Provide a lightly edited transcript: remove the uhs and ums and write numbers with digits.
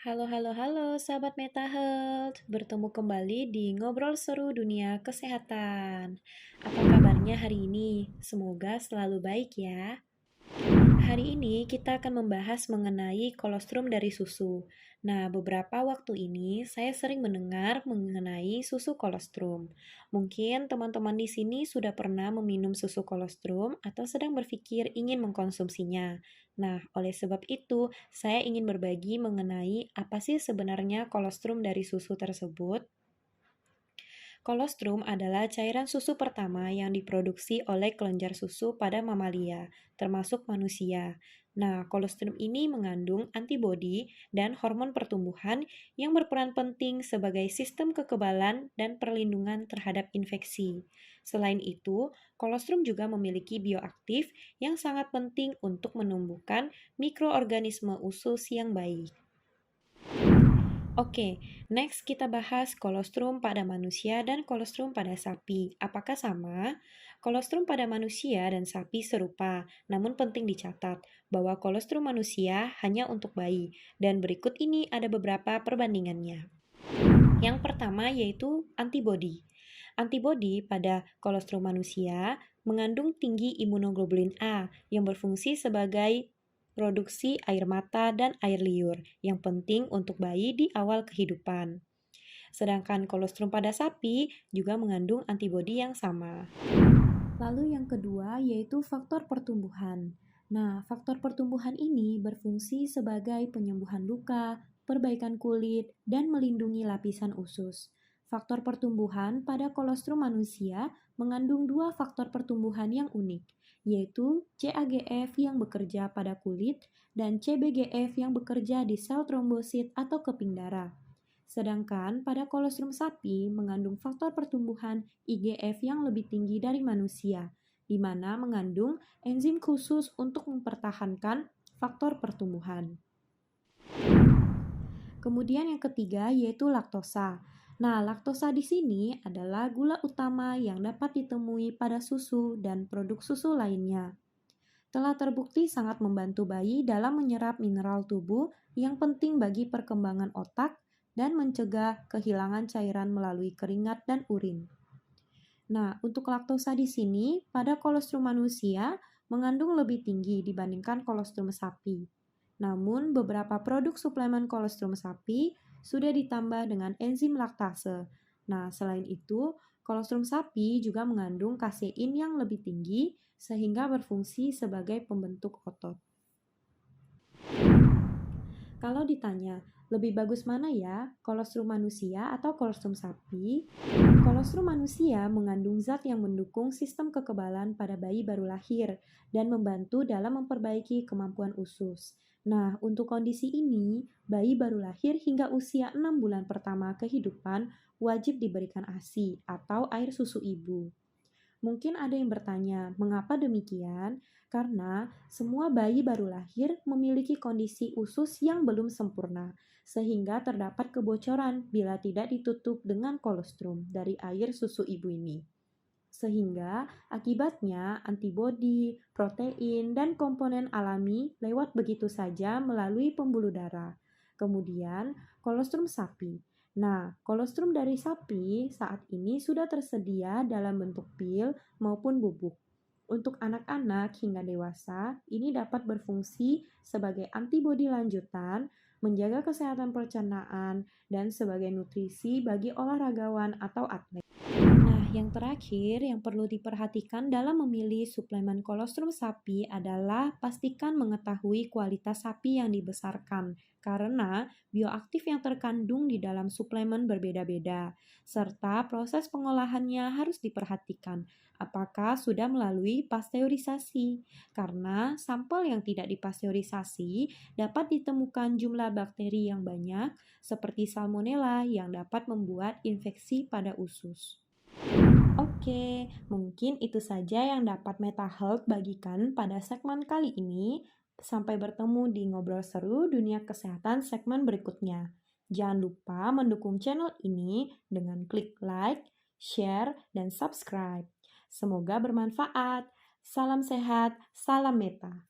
Halo, halo, halo, sahabat Meta Health. Bertemu kembali di Ngobrol Seru Dunia Kesehatan. Apa kabarnya hari ini? Semoga selalu baik ya. Hari ini kita akan membahas mengenai kolostrum dari susu. Nah, beberapa waktu ini saya sering mendengar mengenai susu kolostrum. Mungkin teman-teman di sini sudah pernah meminum susu kolostrum atau sedang berpikir ingin mengkonsumsinya. Nah, oleh sebab itu, saya ingin berbagi mengenai apa sih sebenarnya kolostrum dari susu tersebut. Kolostrum adalah cairan susu pertama yang diproduksi oleh kelenjar susu pada mamalia, termasuk manusia. Nah, kolostrum ini mengandung antibodi dan hormon pertumbuhan yang berperan penting sebagai sistem kekebalan dan perlindungan terhadap infeksi. Selain itu, kolostrum juga memiliki bioaktif yang sangat penting untuk menumbuhkan mikroorganisme usus yang baik. Oke, next kita bahas kolostrum pada manusia dan kolostrum pada sapi. Apakah sama? Kolostrum pada manusia dan sapi serupa, namun penting dicatat bahwa kolostrum manusia hanya untuk bayi, dan berikut ini ada beberapa perbandingannya. Yang pertama yaitu antibodi. Antibodi pada kolostrum manusia mengandung tinggi imunoglobulin A yang berfungsi sebagai produksi air mata dan air liur yang penting untuk bayi di awal kehidupan. Sedangkan kolostrum pada sapi juga mengandung antibodi yang sama. Lalu yang kedua yaitu faktor pertumbuhan. Nah, faktor pertumbuhan ini berfungsi sebagai penyembuhan luka, perbaikan kulit, dan melindungi lapisan usus. Faktor pertumbuhan pada kolostrum manusia mengandung dua faktor pertumbuhan yang unik, yaitu CAGF yang bekerja pada kulit dan CBGF yang bekerja di sel trombosit atau keping darah. Sedangkan pada kolostrum sapi mengandung faktor pertumbuhan IGF yang lebih tinggi dari manusia, di mana mengandung enzim khusus untuk mempertahankan faktor pertumbuhan. Kemudian yang ketiga yaitu laktosa. Nah, laktosa di sini adalah gula utama yang dapat ditemui pada susu dan produk susu lainnya. Telah terbukti sangat membantu bayi dalam menyerap mineral tubuh yang penting bagi perkembangan otak dan mencegah kehilangan cairan melalui keringat dan urin. Nah, untuk laktosa di sini, pada kolostrum manusia mengandung lebih tinggi dibandingkan kolostrum sapi. Namun, beberapa produk suplemen kolostrum sapi sudah ditambah dengan enzim laktase. Nah, selain itu, kolostrum sapi juga mengandung kasein yang lebih tinggi sehingga berfungsi sebagai pembentuk otot. Kalau ditanya, lebih bagus mana ya, kolostrum manusia atau kolostrum sapi? Kolostrum manusia mengandung zat yang mendukung sistem kekebalan pada bayi baru lahir dan membantu dalam memperbaiki kemampuan usus. Nah, untuk kondisi ini, bayi baru lahir hingga usia 6 bulan pertama kehidupan wajib diberikan ASI atau air susu ibu. Mungkin ada yang bertanya, mengapa demikian? Karena semua bayi baru lahir memiliki kondisi usus yang belum sempurna, sehingga terdapat kebocoran bila tidak ditutup dengan kolostrum dari air susu ibu ini. Sehingga akibatnya antibodi, protein, dan komponen alami lewat begitu saja melalui pembuluh darah. Kemudian, kolostrum sapi. Nah, kolostrum dari sapi saat ini sudah tersedia dalam bentuk pil maupun bubuk. Untuk anak-anak hingga dewasa, ini dapat berfungsi sebagai antibodi lanjutan, menjaga kesehatan pencernaan, dan sebagai nutrisi bagi olahragawan atau atlet. Nah, yang terakhir yang perlu diperhatikan dalam memilih suplemen kolostrum sapi adalah pastikan mengetahui kualitas sapi yang dibesarkan, karena bioaktif yang terkandung di dalam suplemen berbeda-beda, serta proses pengolahannya harus diperhatikan. Apakah sudah melalui pasteurisasi? Karena sampel yang tidak dipasteurisasi dapat ditemukan jumlah bakteri yang banyak, seperti salmonella yang dapat membuat infeksi pada usus. Oke, mungkin itu saja yang dapat Meta Health bagikan pada segmen kali ini. Sampai bertemu di Ngobrol Seru Dunia Kesehatan segmen berikutnya. Jangan lupa mendukung channel ini dengan klik like, share, dan subscribe. Semoga bermanfaat. Salam sehat, salam Meta.